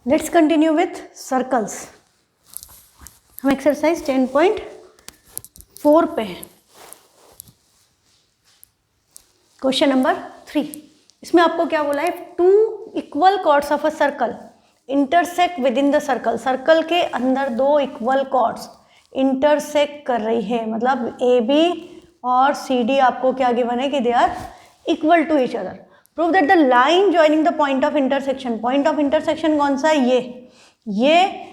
Let's continue with circles. हम exercise 10.4 पे हैं। Question number 3। इसमें आपको क्या बोला है, 2 equal chords of a circle intersect with in the circle. Circle के अंदर 2 इक्वल कॉर्ड्स इंटरसेक्ट कर रही है, मतलब ए बी और सी डी आपको क्या गिवन है कि they are equal to each other. Prove that the line joining the point of intersection, point of intersection कौन सा है, ये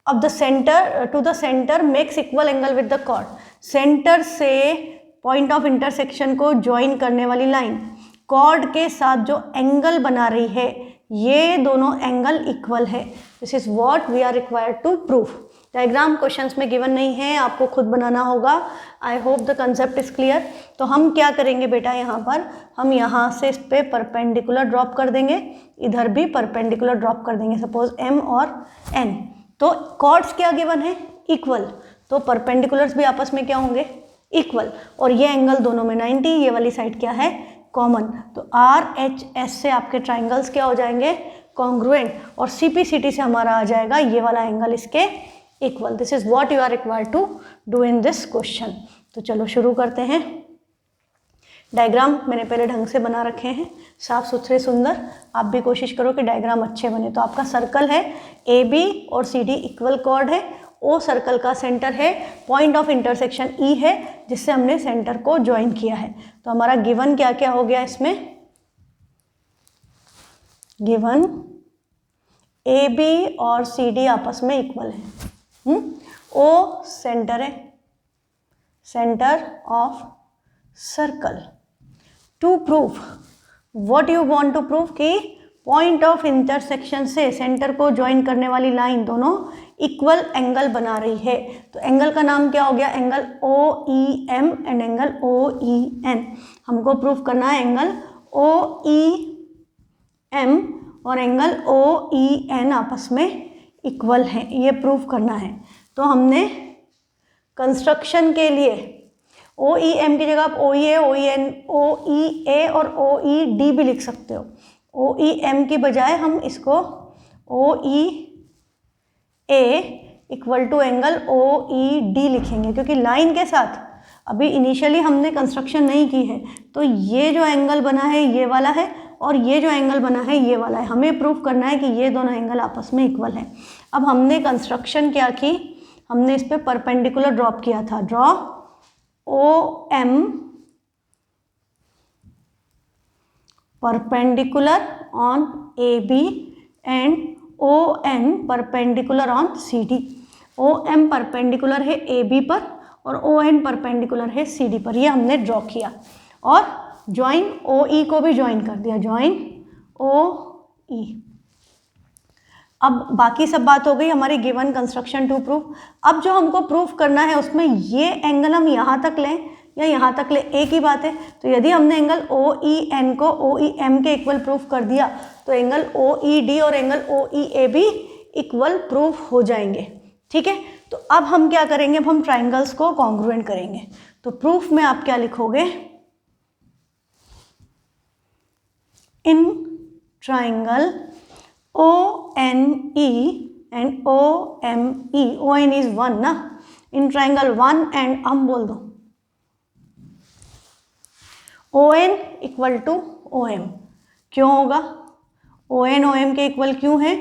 of the center to the center makes equal angle with the chord। Centre से point of intersection को join करने वाली line cord के साथ जो एंगल बना रही है, ये दोनों एंगल इक्वल है। This is what we are required to prove. Diagram questions में गिवन नहीं है, आपको खुद बनाना होगा। I hope the concept is clear. तो हम क्या करेंगे बेटा, यहाँ पर हम यहाँ से इस पे परपेंडिकुलर ड्रॉप कर देंगे, इधर भी परपेंडिकुलर ड्रॉप कर देंगे, सपोज एम और एन। तो कॉर्ड्स क्या गिवन है, इक्वल, तो परपेंडिकुलर्स भी आपस में क्या होंगे, इक्वल। और ये एंगल दोनों में 90, ये वाली साइड क्या है, कॉमन। तो आर एच एस से आपके ट्राइंगल्स क्या हो जाएंगे, कॉन्ग्रुएंट, और सी पी सी टी से हमारा आ जाएगा ये वाला एंगल इसके equal. This is what you are required to do in this question. तो चलो शुरू करते हैं। डायग्राम मैंने पहले ढंग से बना रखे हैं, साफ सुथरे सुंदर। आप भी कोशिश करो कि डायग्राम अच्छे बने। तो आपका सर्कल है, ए बी और सी डी इक्वल कॉर्ड है, ओ सर्कल का सेंटर है, पॉइंट ऑफ इंटरसेक्शन ई है जिससे हमने सेंटर को ज्वाइन किया है। तो हमारा गिवन क्या क्या हो गया इसमें, गिवन ए बी और सी डी आपस में इक्वल है। ओ सेंटर है, centre of circle. To prove what you want to prove कि पॉइंट ऑफ इंटरसेक्शन से सेंटर को ज्वाइन करने वाली लाइन दोनों इक्वल एंगल बना रही है। तो एंगल का नाम क्या हो गया, angle O E M and angle O E N. हमको प्रूव करना है एंगल ओ ई एम और एंगल ओ ई एन आपस में इक्वल है, ये प्रूव करना है। तो हमने कंस्ट्रक्शन के लिए ओ ई एम की जगह आप ओ ई ए, ओ ई एन, ओ ई ए और ओ ई डी भी लिख सकते हो। ओ ई एम की बजाय हम इसको O E A equal to angle O E D लिखेंगे, क्योंकि लाइन के साथ अभी इनिशियली हमने कंस्ट्रक्शन नहीं की है। तो ये जो एंगल बना है ये वाला है, और ये जो एंगल बना है ये वाला है। हमें प्रूफ करना है कि ये दोनों एंगल आपस में इक्वल है। अब हमने कंस्ट्रक्शन क्या की, हमने इस पर परपेंडिकुलर ड्रॉप किया था। Draw O M perpendicular on A B and O N perpendicular on C D. O M perpendicular है ए बी पर और ओ एन परपेंडिकुलर है सी डी पर, ये हमने ड्रॉ किया। और ज्वाइन ओ ई को भी ज्वाइन कर दिया, ज्वाइन ओ ई। अब बाकी सब बात हो गई हमारी गिवन कंस्ट्रक्शन टू प्रूफ। अब जो हमको प्रूफ करना है उसमें ये एंगल हम यहाँ तक लें या यहाँ तक लें, एक ही बात है। तो यदि हमने एंगल ओ ई एन को ओ ई एम के इक्वल प्रूफ कर दिया तो एंगल ओ ई डी और एंगल ओ ई ए भी इक्वल प्रूफ हो जाएंगे। ठीक है, तो अब हम क्या करेंगे, अब हम ट्राइंगल्स को कॉन्ग्रुएंट करेंगे। तो प्रूफ में आप क्या लिखोगे, in triangle O N E and O M E, O N is 1 ना, इन ट्राइंगल 1 एंड हम बोल दो O N equal to O M। क्यों होगा, O N O M के इक्वल क्यों है,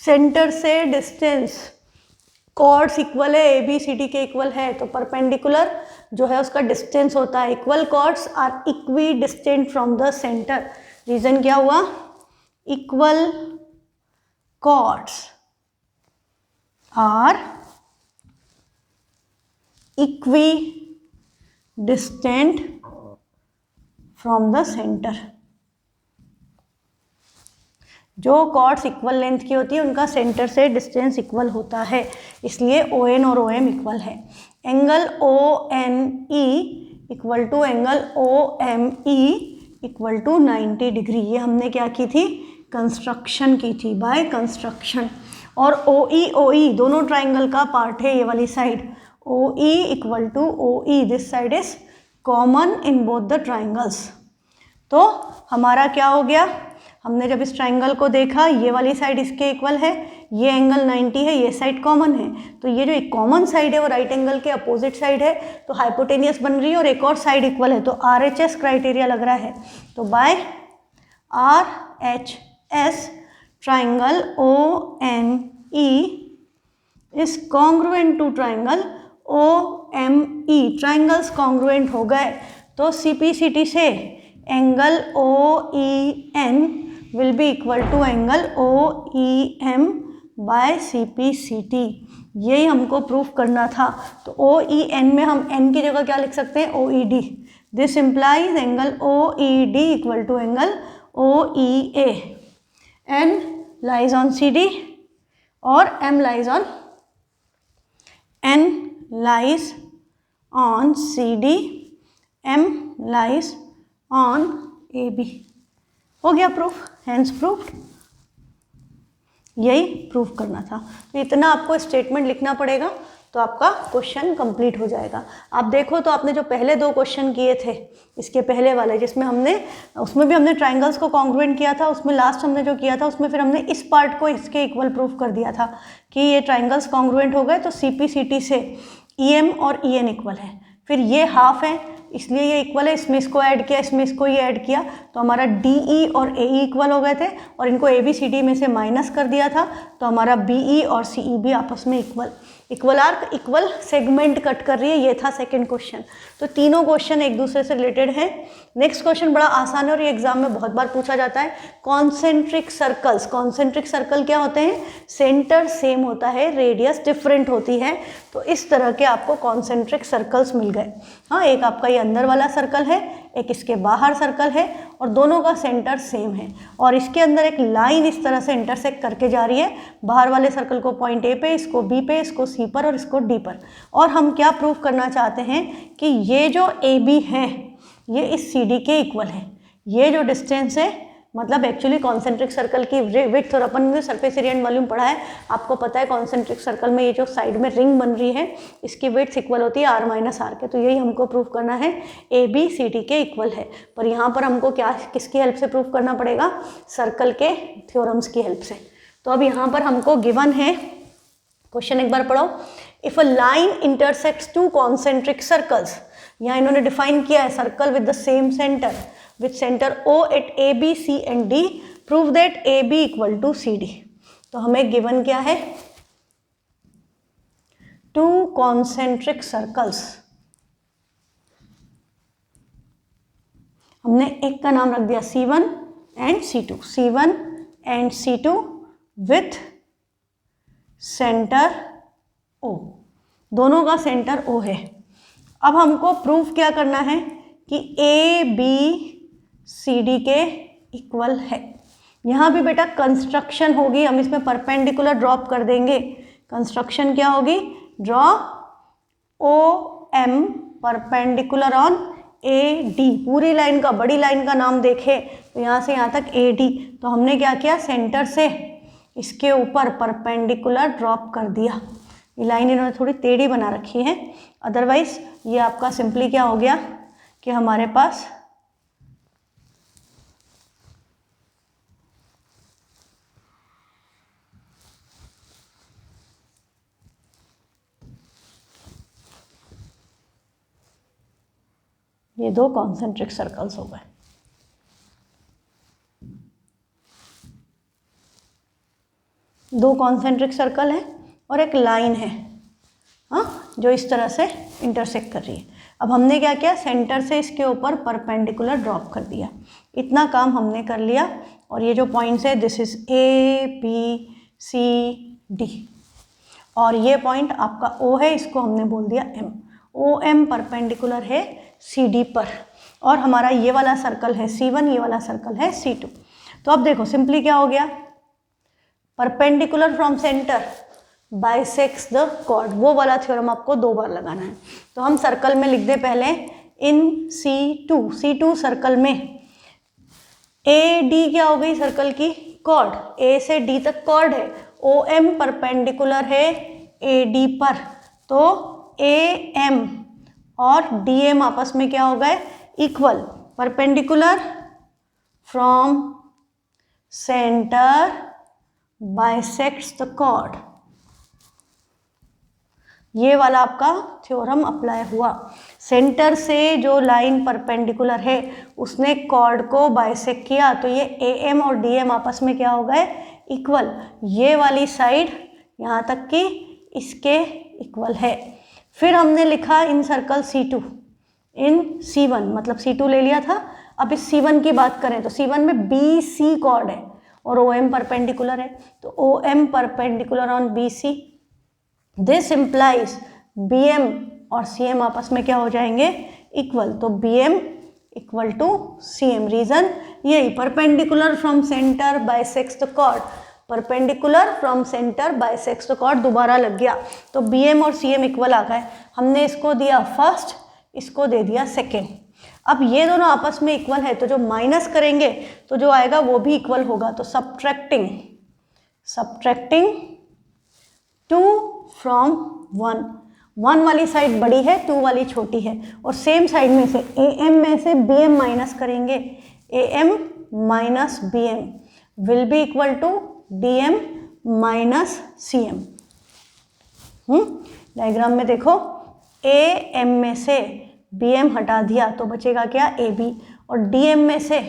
सेंटर से डिस्टेंस, कॉर्ड्स इक्वल है, ए बी सी डी के इक्वल है, तो परपेंडिकुलर जो है उसका डिस्टेंस होता है। Equal chords are equidistant from the centre. Reason क्या हुआ, equal chords are equidistant from the center। जो कॉर्ड्स इक्वल लेंथ की होती है उनका सेंटर से डिस्टेंस इक्वल होता है, इसलिए ओ एन और ओ एम इक्वल है। Angle O N E equal to angle O M E equal to 90 degree. ये हमने क्या की थी, कंस्ट्रक्शन की थी, बाय कंस्ट्रक्शन। और ओ ई दोनों ट्राइंगल का पार्ट है ये वाली side. O E equal to O E, this side is common in both the triangles. तो हमारा क्या हो गया, हमने जब इस ट्राइंगल को देखा, ये वाली साइड इसके इक्वल है, ये एंगल 90 है, ये साइड कॉमन है, तो ये जो एक कॉमन साइड है वो राइट एंगल के अपोजिट साइड है, तो हाइपोटेनियस बन रही है, और एक और साइड इक्वल है, तो RHS क्राइटेरिया लग रहा है। तो by RHS triangle ONE is congruent to triangle OME। Triangles congruent हो गए तो CPCT से angle OEN will be equal to angle OEM by CPCT। यही हमको प्रूफ करना था। तो OEN में हम n की जगह क्या लिख सकते हैं, OED। This implies angle OED equal to angle OEA। N lies on CD और M lies on N lies on CD, M lies on AB। हो गया प्रूफ, हैंस प्रूफ्ड। यही प्रूफ करना था। तो इतना आपको स्टेटमेंट लिखना पड़ेगा तो आपका क्वेश्चन कंप्लीट हो जाएगा। आप देखो तो आपने जो पहले 2 क्वेश्चन किए थे, इसके पहले वाले जिसमें उसमें भी हमने ट्राइंगल्स को कॉन्ग्रुएंट किया था, उसमें लास्ट हमने जो किया था उसमें फिर हमने इस पार्ट को इसके इक्वल प्रूफ कर दिया था कि ये ट्राइंगल्स कॉन्ग्रुएंट हो गए, तो CPCT से EM और EN इक्वल है। फिर ये हाफ है इसलिए ये इक्वल है, इसमें इसको ऐड किया, इसमें इसको ये ऐड किया, तो हमारा DE और AE इक्वल हो गए थे, और इनको ABCD में से माइनस कर दिया था, तो हमारा BE और CE भी आपस में equal arc, equal segment cut कर रही है। ये था सेकंड क्वेश्चन। तो तीनों क्वेश्चन एक दूसरे से रिलेटेड हैं। नेक्स्ट क्वेश्चन बड़ा आसान है और ये एग्जाम में बहुत बार पूछा जाता है। Concentric circles. कॉन्सेंट्रिक सर्कल क्या होते हैं, सेंटर सेम होता है, रेडियस डिफरेंट होती है। तो इस तरह के आपको कॉन्सेंट्रिक सर्कल्स मिल गए। हाँ, एक आपका ये अंदर वाला सर्कल है, एक इसके बाहर सर्कल है, और दोनों का सेंटर सेम है, और इसके अंदर एक लाइन इस तरह से इंटरसेक्ट करके जा रही है, बाहर वाले सर्कल को पॉइंट A पे, इसको B पे, इसको C पर और इसको D पर। और हम क्या प्रूफ करना चाहते हैं कि ये जो AB है ये इस CD के इक्वल है। ये जो डिस्टेंस है, मतलब एक्चुअली कॉन्सेंट्रिक सर्कल की विड्थ, और अपन ने सरफेस एरिया एंड वॉल्यूम पढ़ा है, आपको पता है कॉन्सेंट्रिक सर्कल में ये जो साइड में रिंग बन रही है इसकी विड्थ इक्वल होती है R-R के। तो यही हमको प्रूफ करना है, AB CD के इक्वल है। पर यहाँ पर हमको क्या, किसकी हेल्प से प्रूफ करना पड़ेगा, सर्कल के थ्योरम्स की हेल्प से। तो अब यहाँ पर हमको गिवन है, क्वेश्चन एक बार पढ़ो। If a line intersects 2 concentric circles, यहाँ इन्होंने डिफाइन किया है circle with the same centre, with center O at A, B, C and D, prove that AB equal to CD। तो हमें गिवन क्या है, 2 concentric circles। हमने एक का नाम रख दिया C1 and C2, C1 and C2 with center O। दोनों का सेंटर O है। अब हमको प्रूफ क्या करना है कि ABCD के इक्वल है। यहाँ भी बेटा कंस्ट्रक्शन होगी, हम इसमें परपेंडिकुलर ड्रॉप कर देंगे। कंस्ट्रक्शन क्या होगी, draw OM perpendicular on AD। पूरी लाइन का, बड़ी लाइन का नाम देखे तो यहाँ से यहाँ तक AD। तो हमने क्या किया, सेंटर से इसके ऊपर परपेंडिकुलर ड्रॉप कर दिया। ये लाइन इन्होंने थोड़ी टेढ़ी बना रखी है, अदरवाइज ये आपका सिंपली क्या हो गया कि हमारे पास ये 2 कॉन्सेंट्रिक सर्कल्स हो गए। दो कॉन्सेंट्रिक सर्कल है और एक लाइन है, हाँ, जो इस तरह से इंटरसेक्ट कर रही है। अब हमने क्या किया, सेंटर से इसके ऊपर परपेंडिकुलर ड्रॉप कर दिया। इतना काम हमने कर लिया, और ये जो पॉइंट्स है, दिस इज ABCD, और ये पॉइंट आपका O है, इसको हमने बोल दिया M। OM परपेंडिकुलर है CD पर, और हमारा ये वाला सर्कल है C1, ये वाला सर्कल है C2। तो अब देखो सिंपली क्या हो गया, perpendicular from centre bisects the chord, वो वाला थ्योरम आपको 2 बार लगाना है। तो हम सर्कल में लिख दे पहले, इन C2 सर्कल में AD क्या हो गई, सर्कल की कॉर्ड, A से D तक कॉर्ड है, OM परपेंडिकुलर है AD पर, तो AM और DM आपस में क्या हो गए, equal. Perpendicular from centre bisects the chord. ये वाला आपका थ्योरम अप्लाई हुआ। सेंटर से जो लाइन परपेंडिकुलर है उसने कॉर्ड को बाइसेक्ट किया, तो ये AM और DM आपस में क्या हो गए, इक्वल। ये वाली साइड यहाँ तक कि इसके इक्वल है। फिर हमने लिखा इन सर्कल C2 इन C1, मतलब C2 ले लिया था। अब इस C1 की बात करें तो C1 में BC कॉर्ड है और OM परपेंडिकुलर है, तो OM perpendicular on BC। This implies BM और CM आपस में क्या हो जाएंगे, इक्वल। तो BM equal to CM। Reason यही, perpendicular from centre bisects the chord. Perpendicular from centre bisects the chord दोबारा लग गया, तो BM और CM इक्वल आ गए। हमने इसको दिया फर्स्ट, इसको दे दिया सेकेंड। अब ये दोनों आपस में इक्वल है, तो जो माइनस करेंगे तो जो आएगा वो भी इक्वल होगा। तो सब्ट्रैक्टिंग 2 फ्रॉम 1, 1 वाली साइड बड़ी है, 2 वाली छोटी है, और सेम साइड में से AM में से BM माइनस करेंगे, AM minus BM will be equal to DM minus CM। Diagram में देखो, AM में से BM हटा दिया तो बचेगा क्या, AB, और DM में से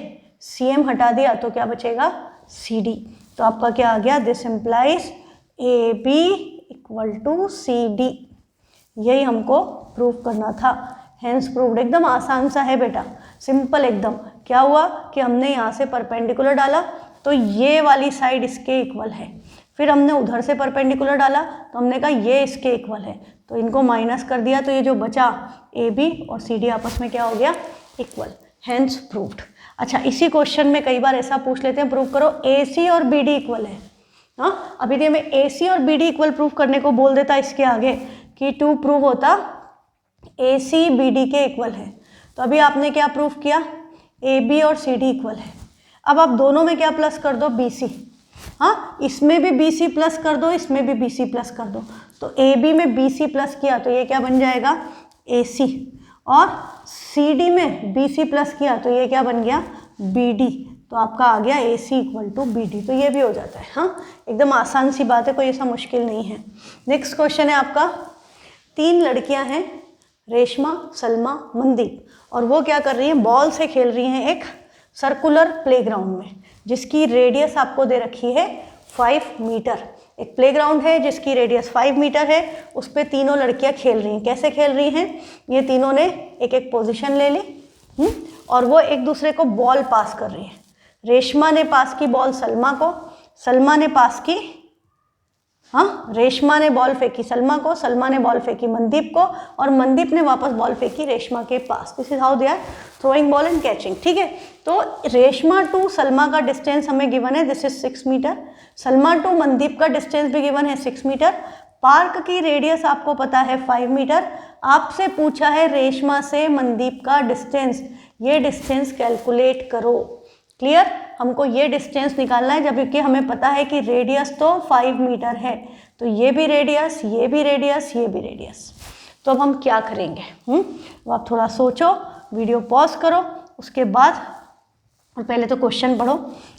CM हटा दिया तो क्या बचेगा, CD। तो आपका क्या आ गया, this implies AB equal to CD। यही हमको प्रूव करना था, हेंस प्रूव्ड। एकदम आसान सा है बेटा, सिंपल एकदम। क्या हुआ कि हमने यहाँ से परपेंडिकुलर डाला तो ये वाली साइड इसके इक्वल है, फिर हमने उधर से परपेंडिकुलर डाला तो हमने कहा ये इसके इक्वल है, तो इनको माइनस कर दिया, तो ये जो बचा AB और CD आपस में क्या हो गया, इक्वल, हेंस प्रूव्ड। अच्छा, इसी क्वेश्चन में कई बार ऐसा पूछ लेते हैं, प्रूव करो AC और BD इक्वल है। हाँ, अभी तो हमें AC और BD इक्वल प्रूव करने को बोल देता इसके आगे कि टू प्रूव होता AC BD के इक्वल है। तो अभी आपने क्या प्रूव किया, AB और CD इक्वल है। अब आप दोनों में क्या प्लस कर दो, BC। हाँ, इसमें भी BC प्लस कर दो, इसमें भी BC प्लस कर दो। तो AB में BC प्लस किया तो ये क्या बन जाएगा, AC, और CD में BC प्लस किया तो ये क्या बन गया, BD। तो आपका आ गया AC इक्वल टू BD। तो ये भी हो जाता है। हाँ, एकदम आसान सी बात है, कोई ऐसा मुश्किल नहीं है। नेक्स्ट क्वेश्चन है आपका, 3 लड़कियां हैं, रेशमा, सलमा, मनदीप, और वो क्या कर रही हैं, बॉल से खेल रही हैं एक सर्कुलर प्लेग्राउंड में, जिसकी रेडियस आपको दे रखी है 5 मीटर। एक प्लेग्राउंड है जिसकी रेडियस 5 मीटर है, उस पर तीनों लड़कियां खेल रही हैं। कैसे खेल रही हैं, ये तीनों ने एक एक पोजीशन ले ली और वो एक दूसरे को बॉल पास कर रही हैं। रेशमा ने पास की बॉल सलमा को, सलमा ने पास की, हाँ, रेशमा ने बॉल फेंकी सलमा को, सलमा ने बॉल फेंकी मनदीप को, और मनदीप ने वापस बॉल फेंकी रेशमा के पास। This is how they are throwing ball and catching. ठीक है, तो रेशमा टू सलमा का डिस्टेंस हमें गिवन है, this is 6 metre. Salma to Mandeep का डिस्टेंस भी गिवन है 6 मीटर। पार्क की रेडियस आपको पता है 5 मीटर। आपसे पूछा है रेशमा से मनदीप का डिस्टेंस, ये डिस्टेंस कैलकुलेट करो। क्लियर, हमको ये डिस्टेंस निकालना है, जबकि हमें पता है कि रेडियस तो 5 मीटर है, तो ये भी रेडियस, ये भी रेडियस, ये भी रेडियस। तो अब हम क्या करेंगे, अब आप थोड़ा सोचो, वीडियो पॉज करो, उसके बाद, और पहले तो क्वेश्चन पढ़ो,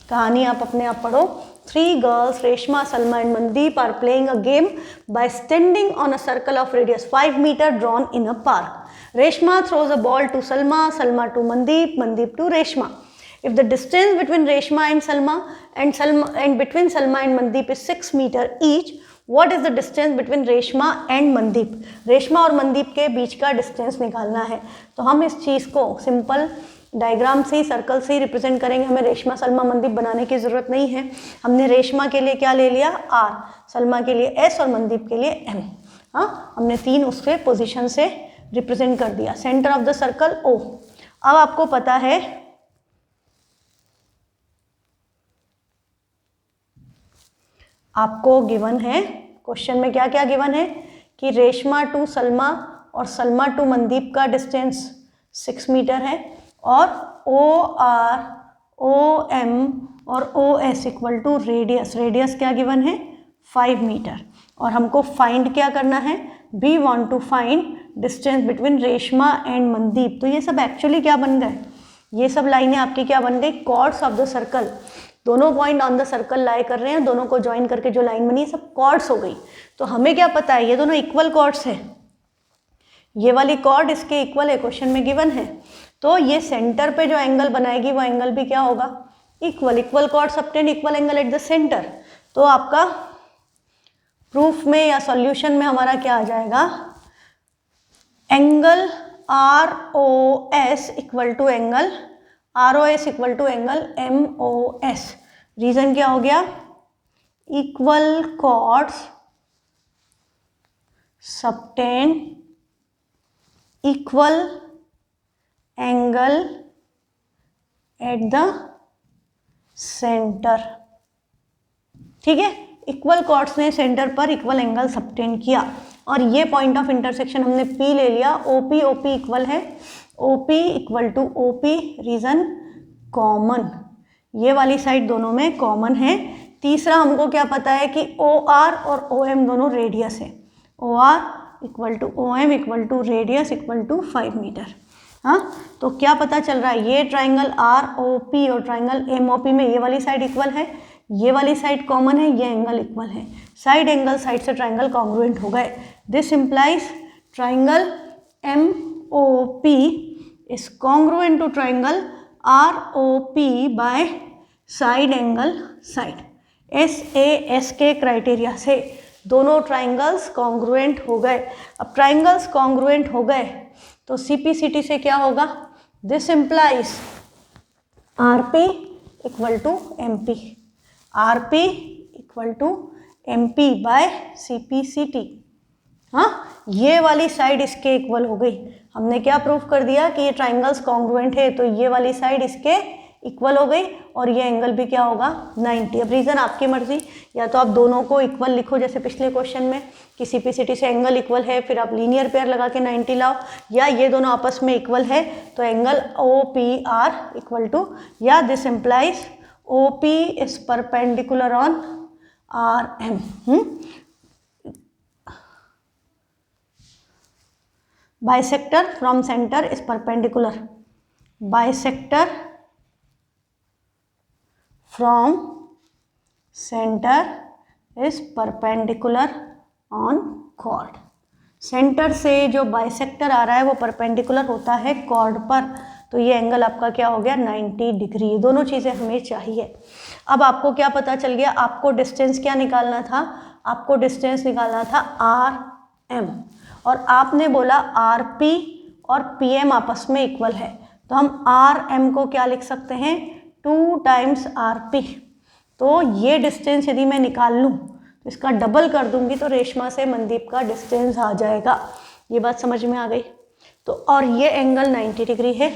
कहानी आप अपने आप पढ़ो। 3 girls, Reshma, Salma and Mandeep are playing a game by standing on a circle of radius 5 metre drawn in a park. Reshma throws a ball to Salma, Salma to Mandeep, Mandeep to Reshma. If the distance between Reshma and Salma and between Salma and Mandeep is 6 meter each, what is the distance between Reshma and Mandeep? Reshma और मनदीप के बीच का distance निकालना है। तो हम इस चीज़ को सिंपल डायग्राम से ही, सर्कल से ही रिप्रेजेंट करेंगे। हमें रेशमा, सलमा, मनदीप बनाने की ज़रूरत नहीं है। हमने रेशमा के लिए क्या ले लिया, R, सलमा के लिए S और मनदीप के लिए M। हाँ, हमने 3 उसके पोजिशन से रिप्रेजेंट कर दिया। Centre of the circle O। अब आपको पता है आपको गिवन है, क्वेश्चन में क्या क्या गिवन है कि रेशमा टू सलमा और सलमा टू मनदीप का डिस्टेंस 6 मीटर है, और OR, OM और OS equal to radius, radius क्या गिवन है 5 मीटर। और हमको फाइंड क्या करना है, we want to find distance between Reshma and Mandeep. तो ये सब एक्चुअली क्या बन गए, ये सब लाइनें आपकी क्या बन गई, कॉर्ड्स ऑफ द सर्कल। दोनों पॉइंट ऑन द सर्कल लाई कर रहे हैं, दोनों को ज्वाइन करके जो लाइन बनी है सब कॉर्ड्स हो गई। तो हमें क्या पता है, ये दोनों इक्वल कॉर्ड्स है, ये वाली कॉर्ड इसके इक्वल है, क्वेश्चन में गिवन है। तो ये सेंटर पे जो एंगल बनाएगी वो एंगल भी क्या होगा, equal chords obtain equal angle at the centre. तो आपका प्रूफ में या सॉल्यूशन में हमारा क्या आ जाएगा, angle ROS equal to angle ROS equal to angle MOS। Reason क्या हो गया, equal chords subtend equal angle at the centre. ठीक है, इक्वल कॉर्ड्स ने सेंटर पर इक्वल एंगल सबटेन किया और ये पॉइंट ऑफ इंटरसेक्शन हमने P ले लिया। OP इक्वल है, OP equal to OP, reason common, ये वाली साइड दोनों में कॉमन है। तीसरा हमको क्या पता है कि OR और OM दोनों रेडियस है, OR equal to OM equal to radius equal to 5 metre. हाँ, तो क्या पता चल रहा है, ये ट्राइंगल ROP और ट्राइंगल MOP में ये वाली साइड इक्वल है, ये वाली साइड कॉमन है, ये एंगल इक्वल है, साइड एंगल साइड से ट्राइंगल कॉन्ग्रुएंट हो गए। This implies triangle MOP is congruent to triangle ROP by side angle side. SAS के क्राइटेरिया से दोनों ट्राइंगल्स कॉन्ग्रुएंट हो गए। अब ट्राइंगल्स कॉन्ग्रुएंट हो गए तो CPCT से क्या होगा, this implies RP equal to MP, RP equal to MP by CPCT। हाँ, ये वाली साइड इसके इक्वल हो गई। हमने क्या प्रूफ कर दिया कि ये ट्राइंगल्स कॉन्ग्रुएंट है, तो ये वाली साइड इसके इक्वल हो गई और ये एंगल भी क्या होगा 90। अब रीज़न आपकी मर्जी, या तो आप दोनों को इक्वल लिखो जैसे पिछले क्वेश्चन में कि CPCT से एंगल इक्वल है, फिर आप लीनियर पेयर लगा के 90 लाओ, या ये दोनों आपस में इक्वल है तो एंगल OPR इक्वल टू, या this implies OP is perpendicular on RM। Bisector from center is perpendicular, bisector from center is perpendicular on chord। Centre से जो बाइसेक्टर आ रहा है वो परपेंडिकुलर होता है कॉर्ड पर, तो ये एंगल आपका क्या हो गया 90 डिग्री। दोनों चीज़ें हमें चाहिए। अब आपको क्या पता चल गया, आपको डिस्टेंस क्या निकालना था, आपको डिस्टेंस निकालना था RM, और आपने बोला RP और PM आपस में इक्वल है, तो हम RM को क्या लिख सकते हैं 2 टाइम्स RP। तो ये डिस्टेंस यदि मैं निकाल लूँ तो इसका डबल कर दूंगी तो रेशमा से मनदीप का डिस्टेंस आ जाएगा। ये बात समझ में आ गई। तो और ये एंगल 90 डिग्री है,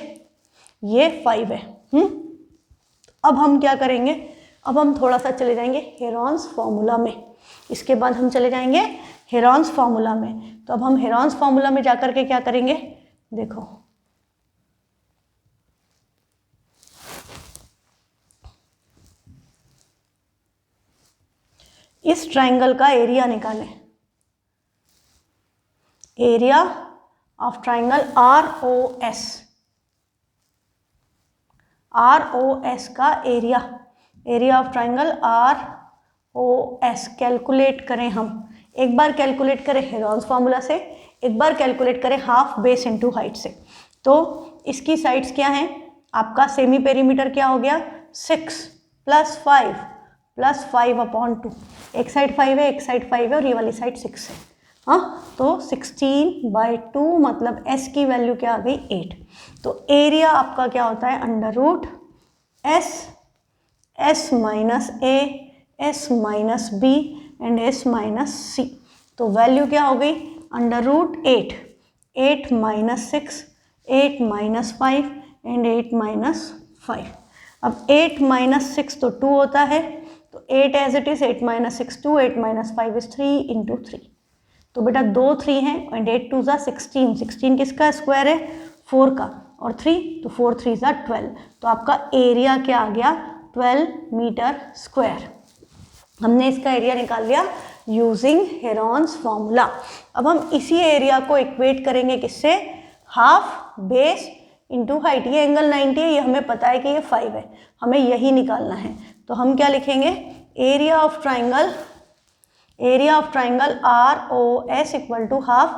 ये 5 है। अब हम क्या करेंगे, अब हम थोड़ा सा चले जाएंगे हेरॉन्स फॉर्मूला में, इसके बाद हम चले जाएंगे हेरॉन्स फॉर्मूला में। तो अब हम हेरॉन्स फॉर्मूला में जाकर के क्या करेंगे, देखो इस ट्राइंगल का एरिया निकालें, area of triangle ROS, ROS का area, area of triangle ROS calculate करें हम। एक बार कैलकुलेट करें हेरॉन्स फार्मूला से, एक बार कैलकुलेट करें हाफ बेस इनटू हाइट से। तो इसकी साइड्स क्या हैं, आपका सेमी पेरीमीटर क्या हो गया 6 + 5 अपॉन 2, एक साइड 5 है एक साइड 5 है और ये वाली साइड 6 है। हाँ, तो 16/2 मतलब S की वैल्यू क्या आ गई 8। तो एरिया आपका क्या होता है √S, S minus A, S minus B and S minus C। तो वैल्यू क्या हो गई √8, 8 माइनस 6, 8 माइनस 5 एंड 8 माइनस 5। अब 8 माइनस 6 तो 2 होता है, तो 8 as it is, 8 minus 6 2, 8 minus 5 is 3 × 3। तो बेटा 2 3 हैं एंड 8 2 ज़ा 16, 16 किसका स्क्वायर है 4 का, और 3 तो 4 3 ज़ा 12। तो आपका एरिया क्या आ गया 12 मीटर स्क्वायर। हमने इसका एरिया निकाल लिया यूजिंग हेरॉन्स फॉर्मूला। अब हम इसी एरिया को इक्वेट करेंगे किससे, हाफ बेस इंटू हाइट। ये एंगल 90 है, ये हमें पता है कि ये 5 है, हमें यही निकालना है। तो हम क्या लिखेंगे, area of triangle ROS equal to half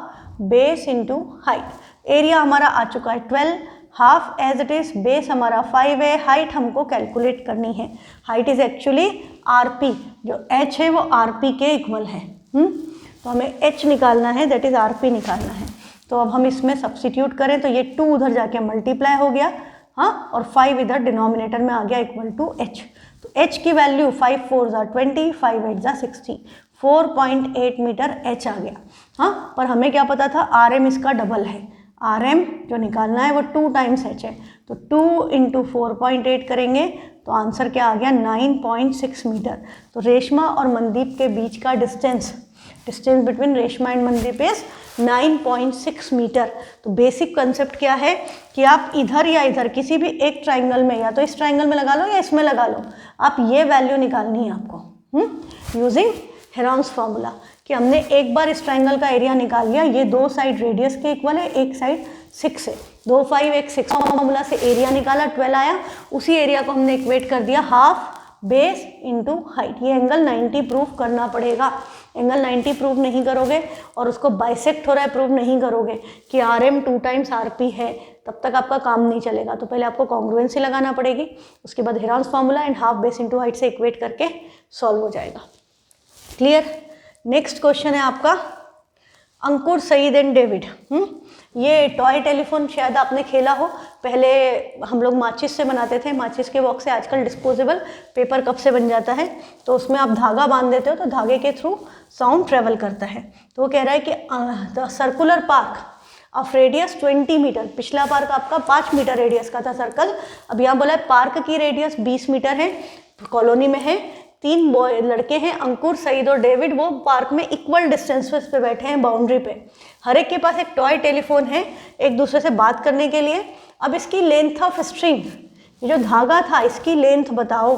base into height. Area हमारा आ चुका है 12, half as it is, base हमारा 5 है, हाइट हमको कैलकुलेट करनी है। हाइट इज एक्चुअली RP, जो h है वो RP के इक्वल है। तो हमें h निकालना है, दैट इज RP निकालना है। तो अब हम इसमें सब्स्टिट्यूट करें तो ये 2 उधर जाके मल्टीप्लाई हो गया, हाँ, और 5 इधर डिनोमिनेटर में आ गया इक्वल टू h। तो h की वैल्यू 5 4 ज़ा 20, 5 8 ज़ा 60, 4.8 मीटर h आ गया। हाँ, पर हमें क्या पता था, RM इसका डबल है, RM जो निकालना है वो 2 टाइम्स h है। तो 2 इंटू 4.8 करेंगे तो आंसर क्या आ गया, 9.6 मीटर। तो रेशमा और मनदीप के बीच का distance between Reshma and Mandeep is 9.6 metre. तो बेसिक कंसेप्ट क्या है कि आप इधर या इधर किसी भी एक ट्राइंगल में, या तो इस ट्राइंगल में लगा लो या इसमें लगा लो, आप ये वैल्यू निकालनी है आपको यूजिंग हेरॉन्स फार्मूला, कि हमने एक बार इस ट्राइंगल का एरिया निकाल लिया, ये 2 साइड रेडियस के इक्वल है, एक साइड 6 है, 2 5 1 6 फार्मूला से एरिया निकाला, 12 आया, उसी एरिया को हमने इक्वेट कर दिया हाफ बेस इंटू हाइट। ये एंगल 90 प्रूव करना पड़ेगा। एंगल 90 प्रूव नहीं करोगे और उसको बाइसेक्ट हो रहा है प्रूव नहीं करोगे कि RM 2 टाइम्स RP है, तब तक आपका काम नहीं चलेगा। तो पहले आपको कॉन्ग्रुएंसी लगाना पड़ेगी, उसके बाद Heron's formula and half base into height से इक्वेट करके सॉल्व हो जाएगा। क्लियर। नेक्स्ट क्वेश्चन है आपका अंकुर, सईद एंड डेविड। ये टॉय टेलीफोन शायद आपने खेला हो, पहले हम लोग माचिस से बनाते थे, माचिस के बॉक्स से आजकल डिस्पोजेबल पेपर कप से बन जाता है, तो उसमें आप धागा बांध देते हो तो धागे के थ्रू साउंड ट्रेवल करता है। तो वो कह रहा है कि the circular park of radius 20 metre, पिछला पार्क आपका 5 मीटर रेडियस का था सर्कल, अब यहाँ बोला है पार्क की रेडियस 20 मीटर है, कॉलोनी में है, 3 लड़के हैं अंकुर, सईद और डेविड, वो पार्क में इक्वल डिस्टेंसेस पे बैठे हैं बाउंड्री पे, हर एक के पास एक टॉय टेलीफोन है एक दूसरे से बात करने के लिए। अब इसकी लेंथ ऑफ स्ट्रिंग, ये जो धागा था इसकी लेंथ बताओ।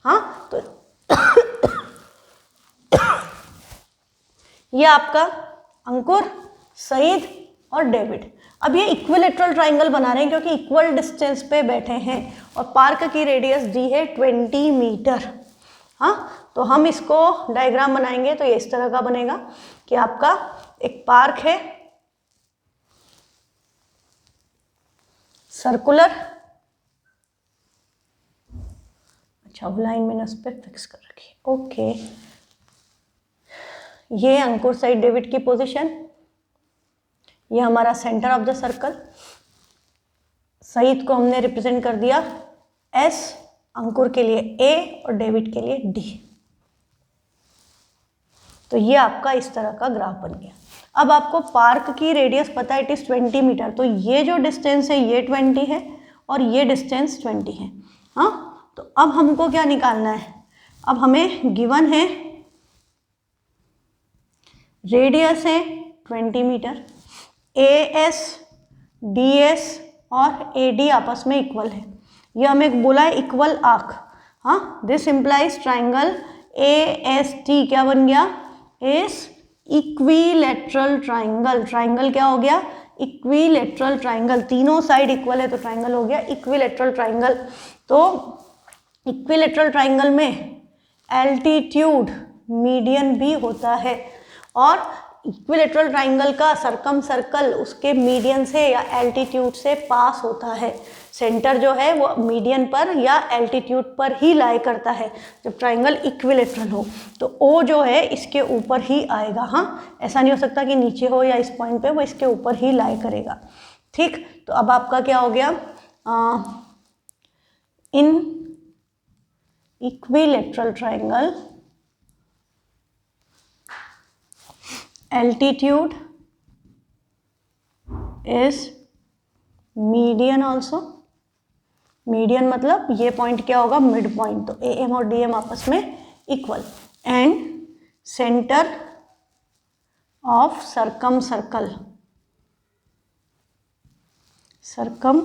हाँ, तो ये आपका अंकुर, सईद और डेविड, अब ये इक्विलेटरल ट्राइंगल बना रहे हैं क्योंकि इक्वल डिस्टेंस पे बैठे हैं और पार्क की रेडियस दी है 20 मीटर। हाँ, तो हम इसको डायग्राम बनाएंगे तो ये इस तरह का बनेगा कि आपका एक पार्क है सर्कुलर, अच्छा वो लाइन मैंने उस पर फिक्स कर रखी है, ओके। ये अंकुर, सईद, डेविड की पोजीशन, ये हमारा centre of the circle, Saeed को हमने रिप्रेजेंट कर दिया S, अंकुर के लिए A और डेविड के लिए D। तो ये आपका इस तरह का ग्राफ बन गया। अब आपको पार्क की रेडियस पता है, इट इज 20 मीटर, तो ये जो डिस्टेंस है ये 20 है और ये डिस्टेंस 20 है। हाँ, तो अब हमको क्या निकालना है, अब हमें गिवन है रेडियस है 20 मीटर, AS, DS और AD आपस में इक्वल है, ये हमें बोला है इक्वल आर्क। हाँ, दिस इम्प्लाइज ट्राइंगल AST क्या बन गया, इज इक्विलेटरल ट्राइंगल। ट्राइंगल क्या हो गया, इक्विलेटरल ट्राइंगल, तीनों साइड इक्वल है तो ट्राइंगल हो गया इक्विलेटरल ट्राइंगल। तो इक्विलेटरल ट्राइंगल में एल्टीट्यूड मीडियन भी होता है और इक्विलेटरल ट्राइंगल का सरकम सर्कल उसके मीडियन से या एल्टीट्यूड से पास होता है। सेंटर जो है वो मीडियन पर या एल्टीट्यूड पर ही लाई करता है जब ट्राइंगल इक्विलेटरल हो, तो O जो है इसके ऊपर ही आएगा। हाँ, ऐसा नहीं हो सकता कि नीचे हो या इस पॉइंट पे, वो इसके ऊपर ही लाई करेगा। ठीक, तो अब आपका क्या हो गया, in equilateral triangle altitude is median also, median मतलब ये पॉइंट क्या होगा, मिड पॉइंट, तो AM और DM आपस में equal, and centre of circumcircle, सरकम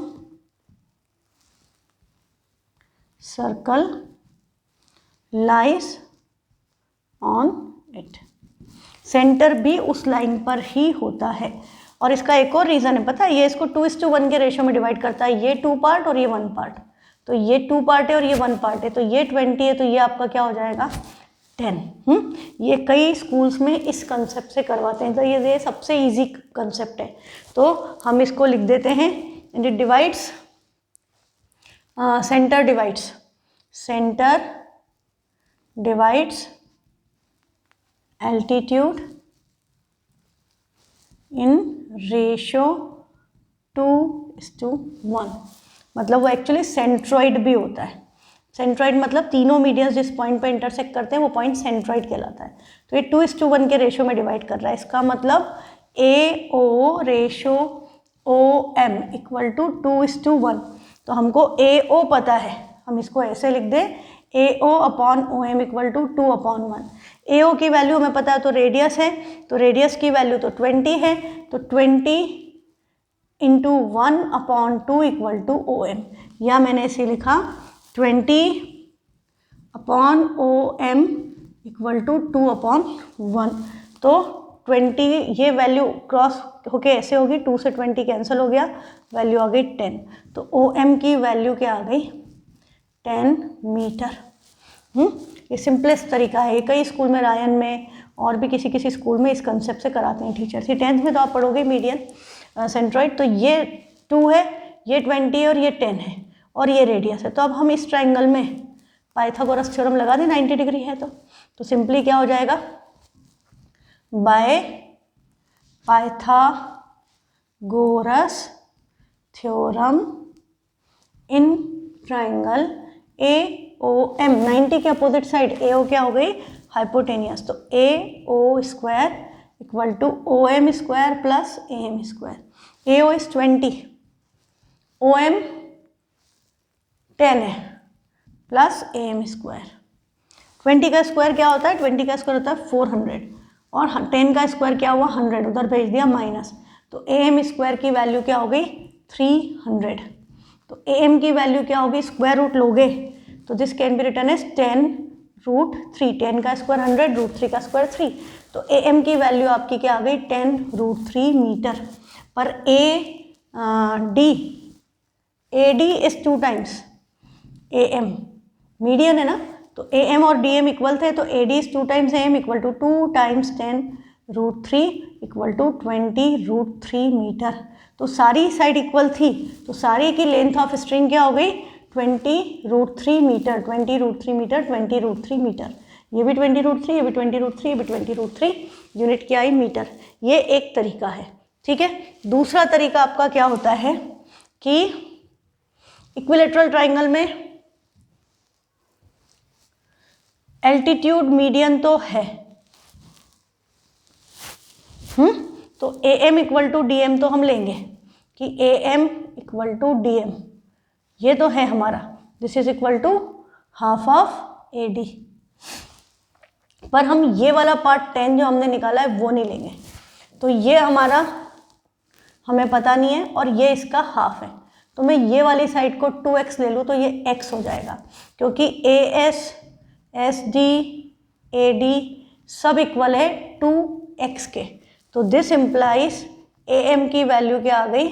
circle lies on it, centre भी उस लाइन पर ही होता है। और इसका एक और रीज़न है पता है, ये इसको 2:1 के रेशियो में डिवाइड करता है, ये 2 पार्ट और ये 1 पार्ट, तो ये 2 पार्ट है और ये 1 पार्ट है, तो ये 20 है, तो ये आपका क्या हो जाएगा 10। ये कई स्कूल्स में इस कंसेप्ट से करवाते हैं, तो ये सबसे इजी कंसेप्ट है। तो हम इसको लिख देते हैं, and it divides, centre divides altitude in ratio 2:1। मतलब वो एक्चुअली सेंट्रॉइड भी होता है। सेंट्रॉइड मतलब तीनों मीडियंस जिस पॉइंट पे इंटरसेक्ट करते हैं वो पॉइंट सेंट्रॉइड कहलाता है। तो ये 2:1 के रेशो में डिवाइड कर रहा है। इसका मतलब AO ratio OM equal to 2:1। तो हमको AO पता है, हम इसको ऐसे लिख दें, AO upon OM equal to 2/1। AO की वैल्यू हमें पता है, तो रेडियस है, तो रेडियस की वैल्यू तो 20 है, तो 20 इंटू 1/2 इक्वल टू OM, या मैंने इसे लिखा 20/OM इक्वल टू 2/1। तो 20 ये वैल्यू क्रॉस होके ऐसे होगी, 2 से 20 कैंसिल हो गया, वैल्यू आ गई 10। तो OM की वैल्यू क्या आ गई 10 मीटर। ये सिंपलेस्ट तरीका है। ये कई स्कूल में, रायन में और भी किसी स्कूल में इस कंसेप्ट से कराते हैं टीचर्स। ये 10th में तो आप पढ़ोगे मीडियन सेंट्रॉइड। तो ये 2 है, ये 20 है और ये 10 है और ये रेडियस है। तो अब हम इस ट्राइंगल में पाइथागोरस थ्योरम लगा दें, 90 डिग्री है तो सिंपली क्या हो जाएगा, by Pythagoras theorem in triangle AOM, 90 के अपोजिट साइड AO क्या हो गई हाइपोटेनियस, तो AO square equal to OM square plus AM square. AO is 20, OM 10 है प्लस AM स्क्वायर। 20 का स्क्वायर क्या होता है, 20 का स्क्वायर होता है 400 और 10 का स्क्वायर क्या हुआ 100, उधर भेज दिया माइनस, तो AM स्क्वायर की वैल्यू क्या हो गई 300। तो AM की वैल्यू क्या होगी, स्क्वायर रूट लोगे तो this can be written as 10√3। 10 का स्क्वायर 100, √3 का स्क्वायर 3। तो AM की वैल्यू आपकी क्या आ गई 10√3 मीटर। पर AD is 2 times AM, median है ना, तो AM और DM इक्वल थे, तो AD is 2 times AM equal to 2 times 10√3 equal to 20√3 metre. तो सारी साइड इक्वल थी, तो सारी की लेंथ ऑफ स्ट्रिंग क्या हो गई 20√3 मीटर, 20√3 मीटर, 20√3 मीटर। ये भी 20√3, ये भी 20√3, ये भी 20√3, यूनिट क्या आई मीटर। ये एक तरीका है, ठीक है। दूसरा तरीका आपका क्या होता है कि इक्विलेटरल ट्राइंगल में एल्टीट्यूड मीडियन तो है, तो AM इक्वल टू DM तो हम लेंगे कि AM इक्वल टू DM, ये तो है हमारा, this is equal to half of AD। पर हम ये वाला पार्ट 10 जो हमने निकाला है वो नहीं लेंगे, तो ये हमारा हमें पता नहीं है और ये इसका हाफ है, तो मैं ये वाली साइड को 2x ले लूँ तो ये x हो जाएगा, क्योंकि AS SD AD सब इक्वल है 2x के। तो दिस इम्प्लाइज AM की वैल्यू क्या आ गई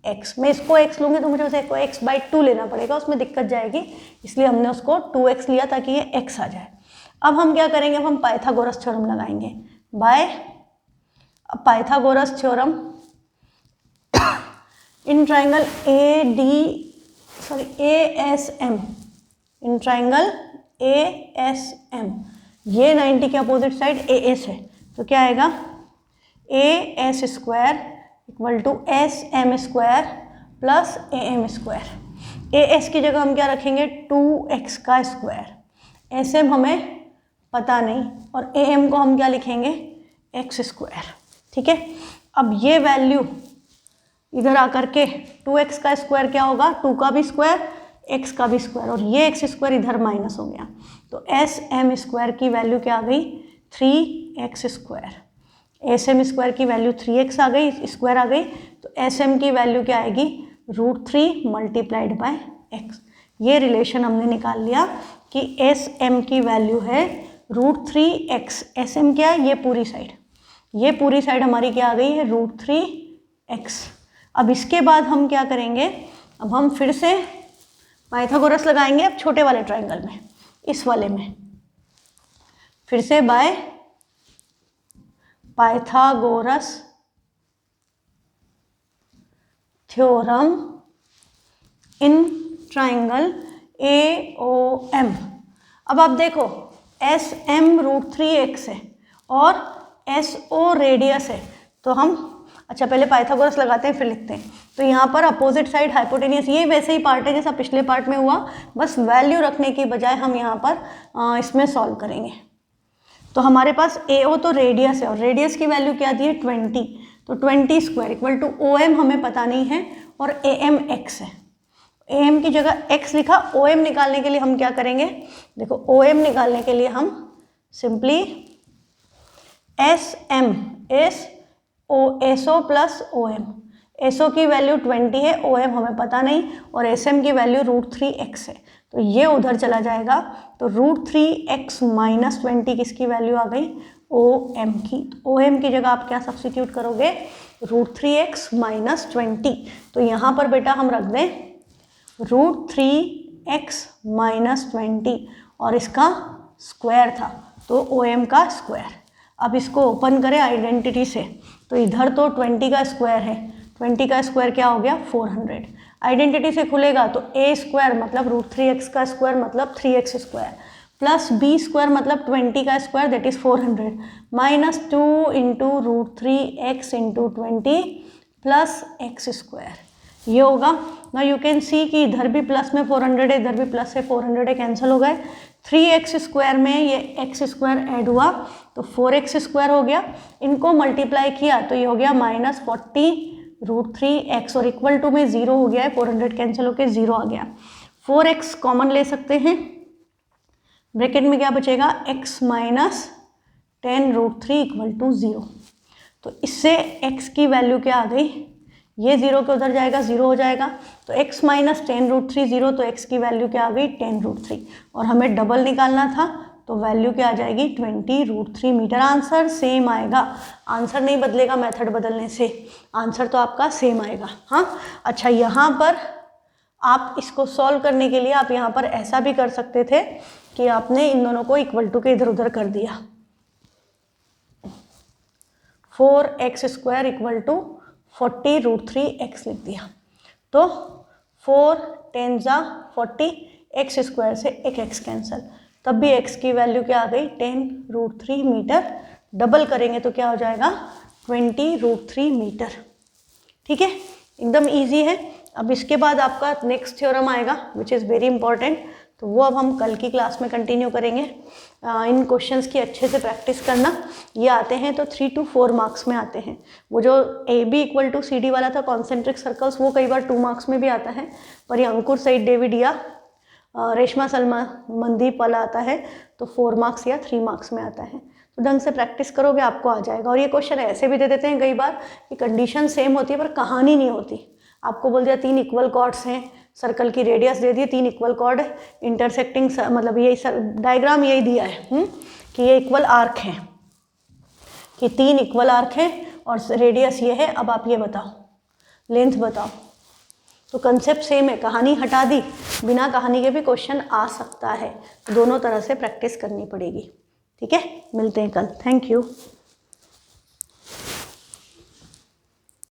x। मैं इसको x लूँगी तो मुझे उसे x/2 लेना पड़ेगा, उसमें दिक्कत जाएगी, इसलिए हमने उसको 2x लिया ताकि ये x आ जाए। अब हम क्या करेंगे, अब हम पाइथागोरस थ्योरम लगाएंगे। By Pythagoras theorem in triangle ASM, in triangle ASM, ये 90 के अपोजिट साइड AS है, तो क्या आएगा AS square equal to SM square plus AM square. AS की जगह हम क्या रखेंगे 2x का स्क्वायर, SM हमें पता नहीं, और AM को हम क्या लिखेंगे x स्क्वायर, ठीक है। अब ये वैल्यू इधर आकर के 2x का स्क्वायर क्या होगा 2 का भी स्क्वायर x का भी स्क्वायर, और ये x स्क्वायर इधर माइनस हो गया, तो SM स्क्वायर की वैल्यू क्या आ गई 3x स्क्वायर। SM स्क्वायर की वैल्यू 3x आ गई, स्क्वायर आ गई, तो SM की वैल्यू क्या आएगी √3 मल्टीप्लाइड बाय x। ये रिलेशन हमने निकाल लिया कि SM की वैल्यू है √3x। SM क्या है, ये पूरी साइड, ये पूरी साइड हमारी क्या आ गई है √3x। अब इसके बाद हम क्या करेंगे, अब हम फिर से पाइथागोरस लगाएंगे अब छोटे वाले ट्राइंगल में, इस वाले में, फिर से by Pythagoras theorem in triangle AOM। अब आप देखो SM √3x है और SO रेडियस है, तो हम अच्छा पहले पाइथागोरस लगाते हैं फिर लिखते हैं। तो यहाँ पर अपोजिट साइड हाइपोटेनियस, ये वैसे ही पार्ट है जैसा पिछले पार्ट में हुआ, बस वैल्यू रखने की बजाय हम यहाँ पर इसमें सॉल्व करेंगे। तो हमारे पास AO तो रेडियस है और रेडियस की वैल्यू क्या दी है 20, तो 20 स्क्वायर इक्वल टू OM हमें पता नहीं है और AM x है। AM की जगह x लिखा, OM निकालने के लिए हम क्या करेंगे, देखो OM निकालने के लिए हम simply SM SO plus OM, SO की वैल्यू 20 है, OM हमें पता नहीं और SM की वैल्यू √3x है, तो ये उधर चला जाएगा। तो √3x माइनस 20 किसकी वैल्यू आ गई, OM की। तो OM की जगह आप क्या सब्स्टिट्यूट करोगे, √3x माइनस 20। तो यहाँ पर बेटा हम रख दें √3x माइनस 20 और इसका स्क्वायर था तो OM का स्क्वायर। अब इसको ओपन करें आइडेंटिटी से, तो इधर तो 20 का स्क्वायर है, 20 का स्क्वायर क्या हो गया 400। आइडेंटिटी से खुलेगा तो a स्क्वायर मतलब √3x का स्क्वायर मतलब 3x square plus b square मतलब 20 का square that is 400 minus 2 into √3x into 20 plus x square, ये होगा ना। यू कैन सी कि इधर भी प्लस में 400 है, इधर भी प्लस है 400 है, कैंसिल हो गए। 3x स्क्वायर में ये x स्क्वायर ऐड हुआ तो 4x स्क्वायर हो गया, इनको मल्टीप्लाई किया तो ये हो गया माइनस 40 √3x और इक्वल टू में 0 हो गया है, 400 कैंसिल होकर 0 आ गया। 4x कॉमन ले सकते हैं, ब्रैकेट में क्या बचेगा x माइनस 10 √3 इक्वल टू 0। तो इससे x की वैल्यू क्या आ गई, ये 0 के उधर जाएगा 0 हो जाएगा, तो x माइनस 10 √3 0, तो x की वैल्यू क्या आ गई 10 √3 और हमें डबल निकालना था तो वैल्यू क्या आ जाएगी 20 √3 मीटर। आंसर सेम आएगा, आंसर नहीं बदलेगा मेथड बदलने से, आंसर तो आपका सेम आएगा। हाँ अच्छा, यहाँ पर आप इसको सॉल्व करने के लिए आप यहाँ पर ऐसा भी कर सकते थे कि आपने इन दोनों को इक्वल टू के इधर उधर कर दिया, 4x square equal to 40 √3x लिख दिया, तो 4 10 40, x स्क्वायर से एक x कैंसिल, तब भी x की वैल्यू क्या आ गई 10 √3 मीटर। डबल करेंगे तो क्या हो जाएगा 20 √3 मीटर। ठीक है, एकदम इजी है। अब इसके बाद आपका नेक्स्ट थ्योरम आएगा विच इज़ वेरी इंपॉर्टेंट, तो वो अब हम कल की क्लास में कंटिन्यू करेंगे। इन क्वेश्चंस की अच्छे से प्रैक्टिस करना, ये आते हैं तो 3 to 4 मार्क्स में आते हैं। वो जो AB इक्वल टू CD वाला था कॉन्सेंट्रिक सर्कल्स, वो कई बार 2 मार्क्स में भी आता है, पर ये अंकुर सईद डेविड या रेशमा सलमा मनदीप वाला आता है तो 4 मार्क्स या 3 मार्क्स में आता है। तो ढंग से प्रैक्टिस करोगे आपको आ जाएगा। और ये क्वेश्चन ऐसे भी दे देते हैं कई बार कि कंडीशन सेम होती है पर कहानी नहीं होती। आपको बोल दिया 3 इक्वल कॉर्ड्स हैं, सर्कल की रेडियस दे दी, 3 इक्वल कॉर्ड इंटरसेक्टिंग, मतलब यही डायग्राम यही दिया है कि ये इक्वल आर्क हैं, कि 3 इक्वल आर्क हैं और रेडियस ये है। अब आप ये बताओ, लेंथ बताओ, तो कंसेप्ट सेम है। कहानी हटा दी, बिना कहानी के भी क्वेश्चन आ सकता है, दोनों तरह से प्रैक्टिस करनी पड़ेगी। ठीक है, मिलते हैं कल। Thank you.